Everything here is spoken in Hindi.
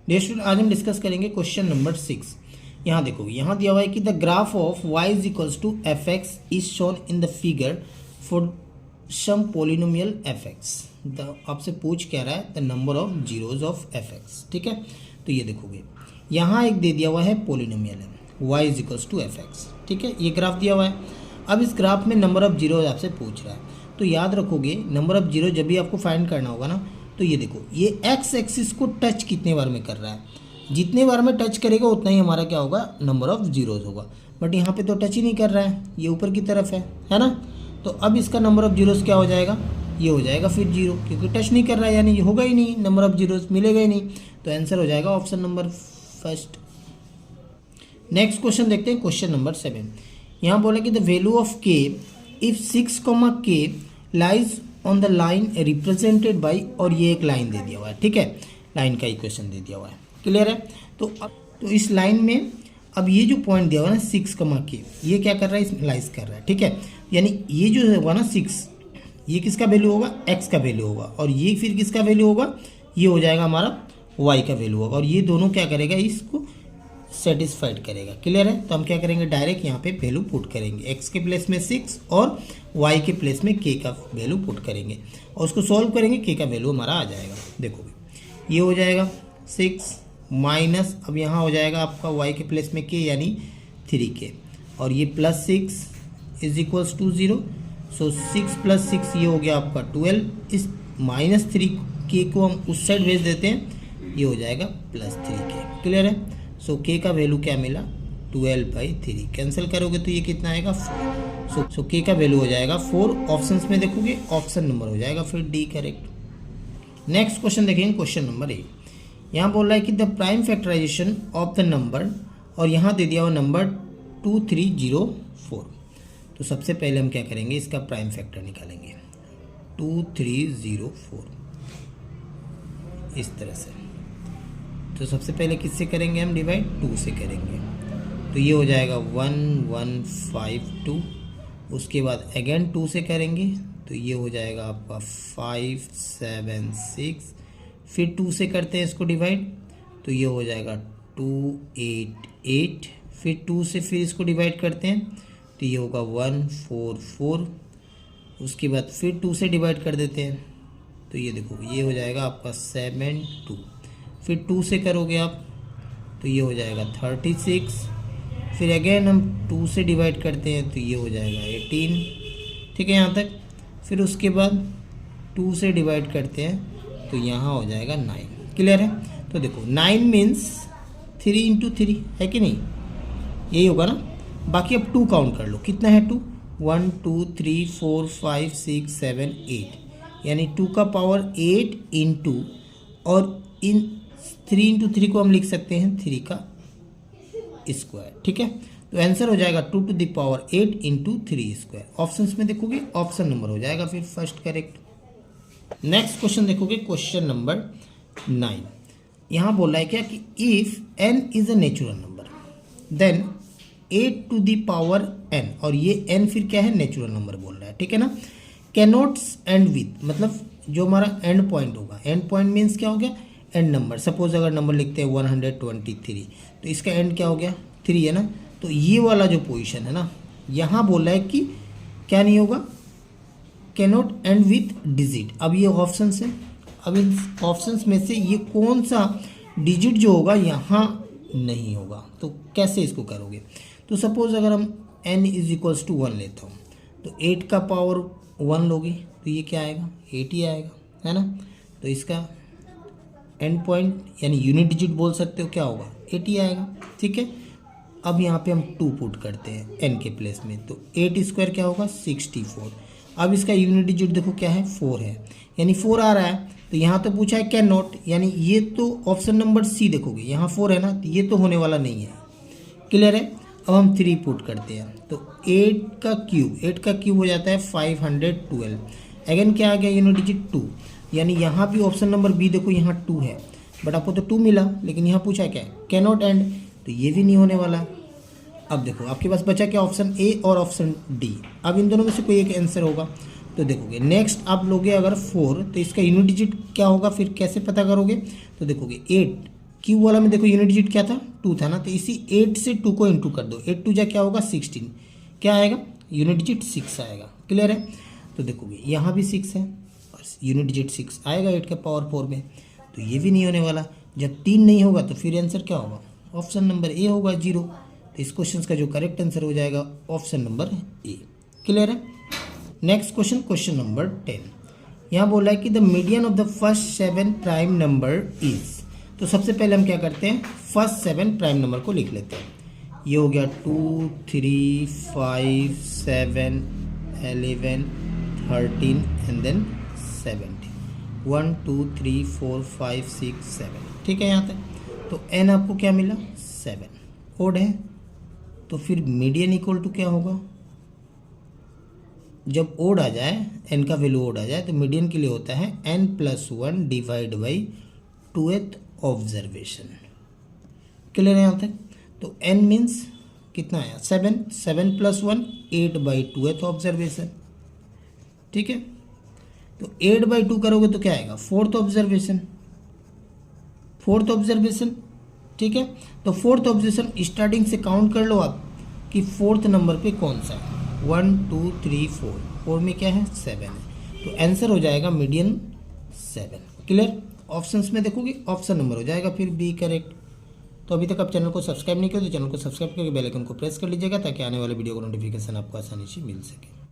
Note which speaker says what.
Speaker 1: डियर स्टूडेंट, आज हम डिस्कस करेंगे क्वेश्चन नंबर 6। यहाँ देखो, यहाँ दिया हुआ है कि the graph of y is equals to F X is shown in the figure for some polynomial F X. आपसे पूछ क्या रहा है, the number of zeros of F X. ठीक है, तो ये देखोगे यहाँ एक दे दिया हुआ है पोलिनोमियल है y is equals to F X. ठीक है, ये ग्राफ दिया हुआ है। अब इस ग्राफ में नंबर ऑफ जीरोज आपसे पूछ रहा है, तो याद रखोगे नंबर ऑफ जीरो जब भी आपको फाइंड करना होगा ना, तो ये देखो ये एक्स एक्सिस को टच कितने बार में कर रहा है, जितने बार में टच करेगा उतना ही हमारा क्या होगा, नंबर ऑफ जीरोज होगा। बट यहाँ पे तो टच ही नहीं कर रहा है, ये ऊपर की तरफ है ना। तो अब इसका नंबर ऑफ जीरोज क्या हो जाएगा, ये हो जाएगा फिर जीरो, क्योंकि टच नहीं कर रहा है, यानी ये होगा ही नहीं, नंबर ऑफ जीरोज मिलेगा ही नहीं। तो आंसर हो जाएगा option number first. Next question देखते हैं, क्वेश्चन नंबर 7। यहाँ बोला कि द वैल्यू ऑफ के if 6, k lies on the line represented by, और ये एक लाइन दे दिया हुआ है। ठीक है, लाइन का इक्वेशन दे दिया हुआ है, क्लियर है। तो इस लाइन में अब ये जो पॉइंट दिया हुआ है ना 6, k, ये क्या कर रहा है, इसमें लाइज कर रहा है। ठीक है, यानी ये जो होगा ना 6, ये किसका वैल्यू होगा, x का वैल्यू होगा, और ये फिर किसका वैल्यू होगा, ये हो जाएगा हमारा y का वैल्यू होगा, और ये दोनों क्या करेगा, इसको सेटिस्फाइड करेगा। क्लियर है। तो हम क्या करेंगे, डायरेक्ट यहाँ पे वैल्यू पुट करेंगे, x के प्लेस में 6 और y के प्लेस में k का वैल्यू पुट करेंगे, और उसको सॉल्व करेंगे, k का वैल्यू हमारा आ जाएगा। देखोगे ये हो जाएगा 6 माइनस, अब यहाँ हो जाएगा आपका y के प्लेस में k यानी 3k, और ये plus 6 is equals to 0। So 6 + 6 ये हो गया आपका 12। इस माइनस 3k को हम उस साइड भेज देते हैं, ये हो जाएगा प्लस 3k। क्लियर है। सो k का वैल्यू क्या मिला, 12/3। कैंसिल करोगे तो ये कितना आएगा, 4। सो k का वैल्यू हो जाएगा 4। ऑप्शंस में देखोगे ऑप्शन नंबर हो जाएगा फिर डी करेक्ट। नेक्स्ट क्वेश्चन देखेंगे, क्वेश्चन नंबर 8। यहाँ बोल रहा है कि the prime factorization of the number, और यहाँ दे दिया हुआ नंबर 2304। तो सबसे पहले हम क्या करेंगे, इसका प्राइम फैक्टर निकालेंगे 2304 इस तरह से। तो सबसे पहले किससे करेंगे हम डिवाइड, 2 से करेंगे, तो ये हो जाएगा 1152। उसके बाद अगेन 2 से करेंगे, तो ये हो जाएगा आपका 576। फिर 2 से करते हैं इसको डिवाइड, तो ये हो जाएगा 288। फिर 2 से फिर इसको डिवाइड करते हैं, तो ये होगा 144। उसके बाद फिर 2 से डिवाइड कर देते हैं, तो ये देखो ये हो जाएगा आपका 72। फिर 2 से करोगे आप, तो ये हो जाएगा 36। फिर अगेन हम 2 से डिवाइड करते हैं, तो ये हो जाएगा 18। ठीक है यहाँ तक। फिर उसके बाद 2 से डिवाइड करते हैं, तो यहाँ हो जाएगा 9। क्लियर है। तो देखो 9 मीन्स 3 × 3 है कि नहीं, यही होगा ना। बाकी अब 2 काउंट कर लो, कितना है 2, 1 2 3 4 5 6 7 8, यानी 2 का पावर 8 × और इन 3 × 3 को हम लिख सकते हैं 3 का स्क्वायर। ठीक है, तो आंसर हो जाएगा 2 to the power 8 × 3 square. Options में देखोगे ऑप्शन नंबर हो जाएगा फिर फर्स्ट करेक्ट। नेक्स्ट क्वेश्चन देखोगे, क्वेश्चन नंबर 9। यहाँ बोल रहा है क्या कि if n is a natural number then 8 to the power n, और ये n फिर क्या है, नेचुरल नंबर बोल रहा है। ठीक है ना। कैनॉट्स एंड विथ, मतलब जो हमारा एंड पॉइंट होगा, एंड पॉइंट मीन्स क्या हो गया, एंड नंबर। सपोज अगर नंबर लिखते हैं 123, तो इसका एंड क्या हो गया, 3 है ना। तो ये वाला जो पोजीशन है ना, यहाँ बोल रहा है कि क्या नहीं होगा, कैनॉट एंड विथ डिजिट। अब ये ऑप्शंस है, अब इन ऑप्शंस में से ये कौन सा डिजिट जो होगा यहाँ नहीं होगा, तो कैसे इसको करोगे। तो सपोज अगर हम n इज इक्वल्स टू 1 लेता हूँ, तो 8 का पावर 1 लोगे, तो ये क्या आएगा, 8 ही आएगा, है ना। तो इसका एंड पॉइंट यानी यूनिट डिजिट बोल सकते हो, क्या होगा, 80 आएगा। ठीक है, अब यहाँ पे हम 2 पुट करते हैं n के प्लेस में, तो 8 स्क्वायर क्या होगा, 64। अब इसका यूनिट डिजिट देखो क्या है, 4 है, यानी 4 आ रहा है। तो यहाँ तो पूछा है कैन नॉट, यानी ये तो ऑप्शन नंबर सी देखोगे, यहाँ 4 है ना, तो ये तो होने वाला नहीं है। क्लियर है। अब हम 3 पुट करते हैं, तो 8 का क्यूब हो जाता है 512। अगेन क्या आ गया, यूनिट डिजिट 2, यानी यहाँ भी ऑप्शन नंबर बी देखो, यहाँ 2 है, बट आपको तो 2 मिला, लेकिन यहाँ पूछा क्या है, कैनॉट एंड, तो ये भी नहीं होने वाला। अब देखो आपके पास बचा क्या, ऑप्शन ए और ऑप्शन डी। अब इन दोनों में से कोई एक आंसर होगा, तो देखोगे नेक्स्ट आप लोगे अगर 4, तो इसका यूनिट डिजिट क्या होगा, फिर कैसे पता करोगे, तो देखोगे 8 क्यू वाला में देखो यूनिट डिजिट क्या था, 2 था ना, तो इसी 8 से 2 को इंटू कर दो, 8 2 जा क्या होगा 16, क्या आएगा यूनिट डिजिट 6 आएगा। क्लियर है। तो देखोगे यहाँ भी 6 है और यूनिट डिजिट 6 आएगा 8 के पावर 4 में, तो ये भी नहीं होने वाला। जब 3 नहीं होगा तो फिर आंसर क्या होगा, ऑप्शन नंबर ए होगा 0। तो इस क्वेश्चन का जो करेक्ट आंसर हो जाएगा ऑप्शन नंबर ए। क्लियर है। Next question, question number 10। यहाँ बोला है कि the median of the first 7 prime number is. तो सबसे पहले हम क्या करते हैं, फर्स्ट 7 प्राइम नंबर को लिख लेते हैं। ये हो गया 2 3 5 7 11 13 एंड देन 17, 1 2 3 4 5 6 7। ठीक है यहाँ तक। तो n आपको क्या मिला 7, ओड है। तो फिर मीडियन इक्वल टू क्या होगा, जब ओड आ जाए, n का वैल्यू ओड आ जाए, तो मीडियन के लिए होता है n+1 divide by 2th observation. Clear है यहाँ तक। तो n मीन्स कितना आया 7, 7 + 1 8 बाई 2th ऑब्जर्वेशन। ठीक है। तो 8 बाई 2 करोगे तो क्या आएगा 4th ऑब्जर्वेशन, 4th ऑब्जर्वेशन। ठीक है। तो 4th ऑब्जर्वेशन स्टार्टिंग से काउंट कर लो आप कि 4th नंबर पे कौन सा है, 1 2 3 4, 4 में क्या है 7 है। तो आंसर हो जाएगा मीडियन 7। क्लियर। ऑप्शंस में देखोगे ऑप्शन नंबर हो जाएगा फिर बी करेक्ट। तो अभी तक आप चैनल को सब्सक्राइब नहीं किया तो चैनल को सब्सक्राइब करके बेल आइकन को प्रेस कर लीजिएगा ताकि आने वाले वीडियो का नोटिफिकेशन आपको आसानी से मिल सके।